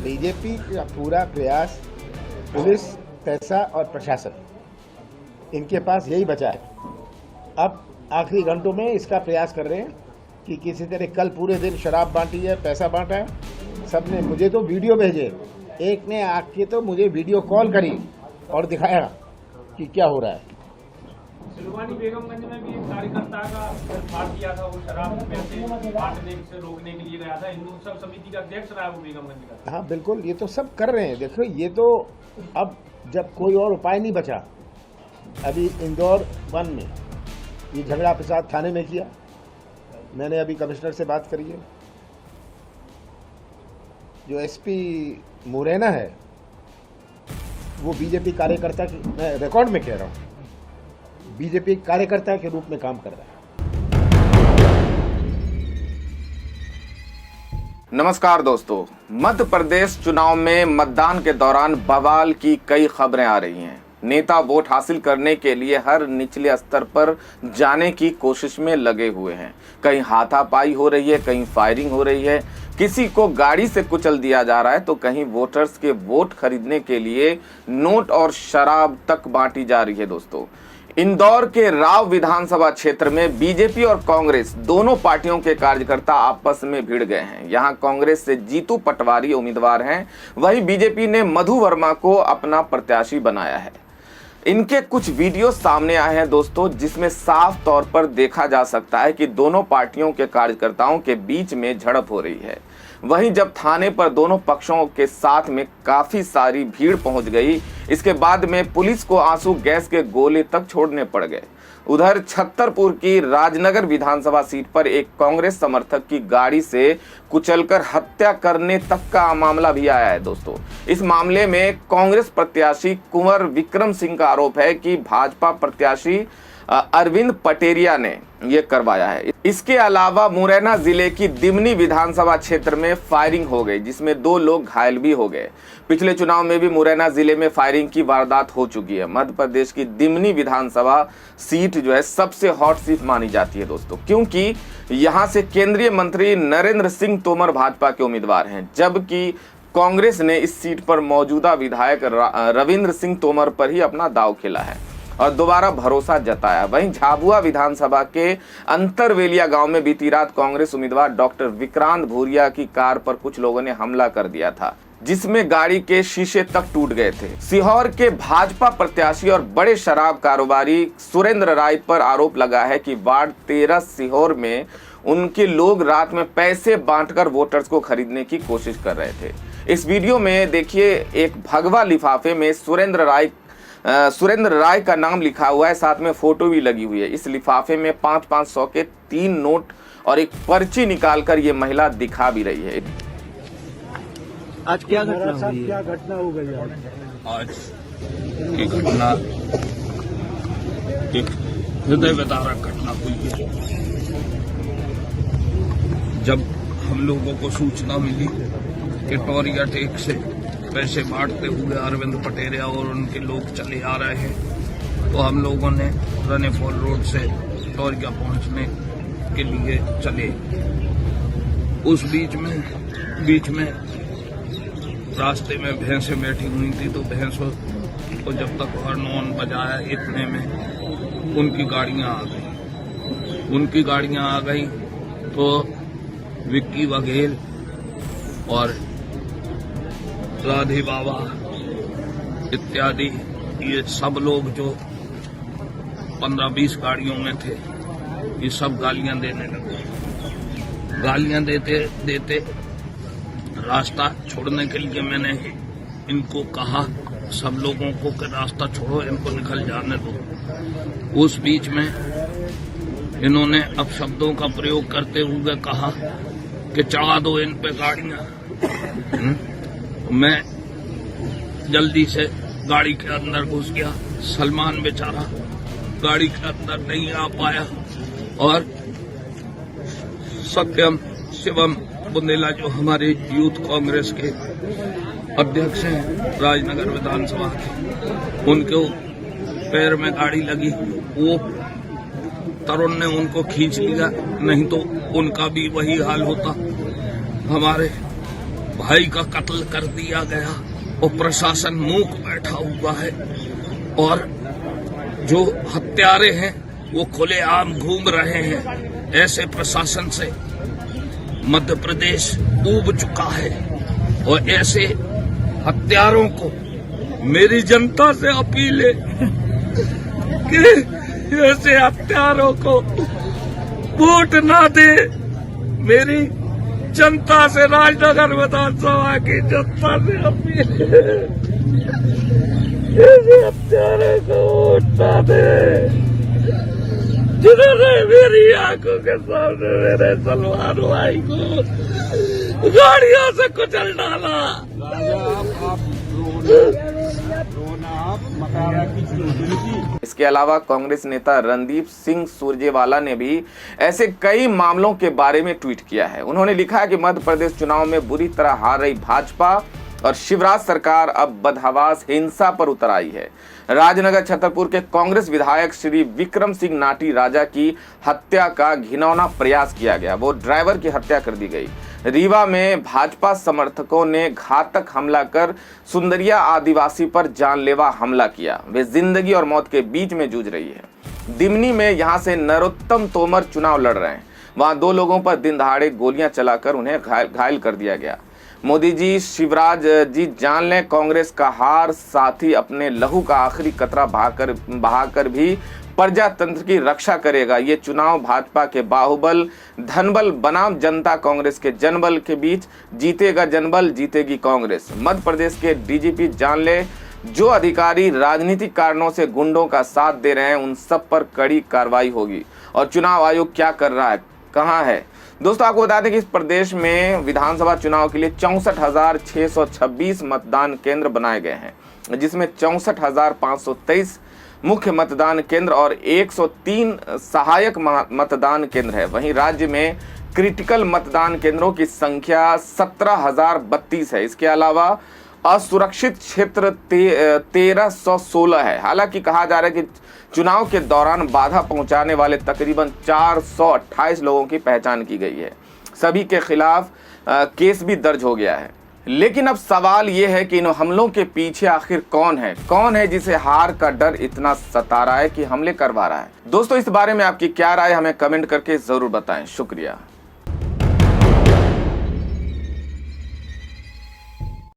BJP का पूरा प्रयास, पुलिस, पैसा और प्रशासन, इनके पास यही बचा है। अब आखिरी घंटों में इसका प्रयास कर रहे हैं कि किसी तरह कल पूरे दिन शराब बांटी है, पैसा बांटा है। सबने मुझे तो वीडियो भेजे, एक ने आके तो मुझे वीडियो कॉल करी और दिखाया कि क्या हो रहा है। सिलवानी बेगमगंज में भी एक कार्यकर्ता का फाड़ दिया था, वो शराब पैसे बांटने से रोकने के लिए गया था। हिंदू उत्सव समिति का अध्यक्ष रहा है वो बेगमगंज का। हाँ बिल्कुल, ये तो सब कर रहे हैं। देखो ये तो अब जब कोई और उपाय नहीं बचा, अभी इंदौर 1 में ये झगड़ा प्रसाद थाने में किया। मैंने अभी कमिश्नर से बात करी है। जो एसपी मुरैना है वो बीजेपी कार्यकर्ता की, मैं रिकॉर्ड में कह रहा हूँ, बीजेपी कार्यकर्ता के रूप में काम कर रहा है। नमस्कार दोस्तों, मध्य प्रदेश चुनाव में मतदान के दौरान बवाल की कई खबरें आ रही हैं। नेता वोट हासिल करने के लिए हर निचले स्तर पर जाने की कोशिश में लगे हुए हैं। कहीं हाथापाई हो रही है, कहीं फायरिंग हो रही है, किसी को गाड़ी से कुचल दिया जा रहा है, तो कहीं वोटर्स के वोट खरीदने के लिए नोट और शराब तक बांटी जा रही है। दोस्तों, इंदौर के राव विधानसभा क्षेत्र में बीजेपी और कांग्रेस दोनों पार्टियों के कार्यकर्ता आपस में भिड़ गए हैं। यहां कांग्रेस से जीतू पटवारी उम्मीदवार हैं, वहीं बीजेपी ने मधु वर्मा को अपना प्रत्याशी बनाया है। इनके कुछ वीडियो सामने आए हैं दोस्तों, जिसमें साफ तौर पर देखा जा सकता है कि दोनों पार्टियों के कार्यकर्ताओं के बीच में झड़प हो रही है। वहीं जब थाने पर दोनों पक्षों के साथ में काफी सारी भीड़ पहुंच गई, इसके बाद में पुलिस को आंसू गैस के गोले तक छोड़ने पड़ गए। उधर छतरपुर की राजनगर विधानसभा सीट पर एक कांग्रेस समर्थक की गाड़ी से कुचलकर हत्या करने तक का मामला भी आया है। दोस्तों, इस मामले में कांग्रेस प्रत्याशी कुंवर विक्रम सिंह का आरोप है कि भाजपा प्रत्याशी अरविंद पटेरिया ने ये करवाया है। इसके अलावा मुरैना जिले की दिमनी विधानसभा क्षेत्र में फायरिंग हो गई, जिसमें 2 लोग घायल भी हो गए। पिछले चुनाव में भी मुरैना जिले में फायरिंग की वारदात हो चुकी है। मध्य प्रदेश की दिमनी विधानसभा सीट जो है सबसे हॉट सीट मानी जाती है दोस्तों, क्योंकि यहां से केंद्रीय मंत्री नरेंद्र सिंह तोमर भाजपा के उम्मीदवार हैं, जबकि कांग्रेस ने इस सीट पर मौजूदा विधायक रविंद्र सिंह तोमर पर ही अपना दांव खेला है और दोबारा भरोसा जताया। वहीं झाबुआ विधानसभा के अंतरवेलिया गांव में बीती रात कांग्रेस उम्मीदवार डॉक्टर विक्रांत भूरिया की कार पर कुछ लोगों ने हमला कर दिया था, जिसमें गाड़ी के शीशे तक टूट गए थे। सीहोर के भाजपा प्रत्याशी और बड़े शराब कारोबारी सुरेंद्र राय पर आरोप लगा है कि वार्ड 13 सीहोर में उनके लोग रात में पैसे बांटकर वोटर्स को खरीदने की कोशिश कर रहे थे। इस वीडियो में देखिए, एक भगवा लिफाफे में सुरेंद्र राय का नाम लिखा हुआ है, साथ में फोटो भी लगी हुई है। इस लिफाफे में 500 के 3 नोट और एक पर्ची निकालकर ये महिला दिखा भी रही है। आज क्या घटना हुई है? क्या घटना हो गई आज ये घटना एक हृदय विदारक घटना हुई है। जब हम लोगों को सूचना मिली कि टोरिया टेक से पैसे बांटते हुए अरविंद पटेरिया और उनके लोग चले आ रहे हैं, तो हम लोगों ने रनेफॉल रोड से टोरिया पहुंचने के लिए चले। उस बीच में रास्ते में भैंसें बैठी हुई थी, तो भैंसों को जब तक हॉर्न बजाया इतने में उनकी गाड़ियां आ गई तो विक्की बघेल और राधे बाबा इत्यादि ये सब लोग जो 15-20 गाड़ियों में थे, ये सब गालियां देने लगे। गालियां देते रास्ता छोड़ने के लिए मैंने इनको कहा, सब लोगों को कि रास्ता छोड़ो, इनको निकल जाने दो। उस बीच में इन्होंने अपशब्दों का प्रयोग करते हुए कहा कि चढ़ा दो इन पे गाड़ियां। मैं जल्दी से गाड़ी के अंदर घुस गया। सलमान बेचारा गाड़ी के अंदर नहीं आ पाया और सत्यम शिवम बुंदेला जो हमारे यूथ कांग्रेस के अध्यक्ष हैं राजनगर विधानसभा के, उनके पैर में गाड़ी लगी। वो तरुण ने उनको खींच लिया, नहीं तो उनका भी वही हाल होता। हमारे भाई का कत्ल कर दिया गया और प्रशासन मूक बैठा हुआ है और जो हत्यारे हैं वो खुलेआम घूम रहे हैं। ऐसे प्रशासन से मध्य प्रदेश ऊब चुका है और ऐसे हत्यारों को मेरी जनता से अपील है कि ऐसे हत्यारों को वोट ना दे। मेरी जनता से, राजनगर विधानसभा की जनता से अपील है, ऐसे हत्यारों को वोट ना दे जिन्होंने मेरी आंखों के सामने मेरे सलमान भाई को गाड़ियों से कुचल डाला। इसके अलावा कांग्रेस नेता रणदीप सिंह सुरजेवाला ने भी ऐसे कई मामलों के बारे में ट्वीट किया है। उन्होंने लिखा है कि मध्य प्रदेश चुनाव में बुरी तरह हार रही भाजपा और शिवराज सरकार अब बदहवास हिंसा पर उतर आई है। राजनगर छतरपुर के कांग्रेस विधायक श्री विक्रम सिंह नाटी राजा की हत्या का घिनौना प्रयास किया गया। वो ड्राइवर की हत्या कर दी गई। रीवा में भाजपा समर्थकों ने घातक हमला कर सुंदरिया आदिवासी पर जानलेवा हमला किया। वे जिंदगी और मौत के बीच में जूझ रही है। दिमनी में यहां से नरोत्तम तोमर चुनाव लड़ रहे हैं। वहां 2 लोगों पर दिन दहाड़े गोलियां चलाकर उन्हें घायल कर दिया गया। मोदी जी, शिवराज जी जान लें कांग्रेस का हार, साथ ही अपने लहू का आखिरी कतरा बहाकर भी प्रजातंत्र की रक्षा करेगा। ये चुनाव भाजपा के बाहुबल धनबल बनाम जनता कांग्रेस के जनबल के बीच जीतेगा जनबल, जीतेगी कांग्रेस। मध्य प्रदेश के डीजीपी जान ले, जो अधिकारी राजनीतिक कारणों से गुंडों का साथ दे रहे हैं उन सब पर कड़ी कार्रवाई होगी। और चुनाव आयोग क्या कर रहा है, कहां है? दोस्तों, आपको बता दें कि इस प्रदेश में विधानसभा चुनाव के लिए 64,626 मतदान केंद्र बनाए गए हैं, जिसमें 64,523 मुख्य मतदान केंद्र और 103 सहायक मतदान केंद्र है। वहीं राज्य में क्रिटिकल मतदान केंद्रों की संख्या 17,032 है। इसके अलावा असुरक्षित क्षेत्र 1316 है। हालांकि कहा जा रहा है कि चुनाव के दौरान बाधा पहुंचाने वाले तकरीबन 428 लोगों की पहचान की गई है। सभी के खिलाफ केस भी दर्ज हो गया है। लेकिन अब सवाल यह है कि इन हमलों के पीछे आखिर कौन है जिसे हार का डर इतना सता रहा है कि हमले करवा रहा है। दोस्तों, इस बारे में आपकी क्या राय, हमें कमेंट करके जरूर बताएं। शुक्रिया।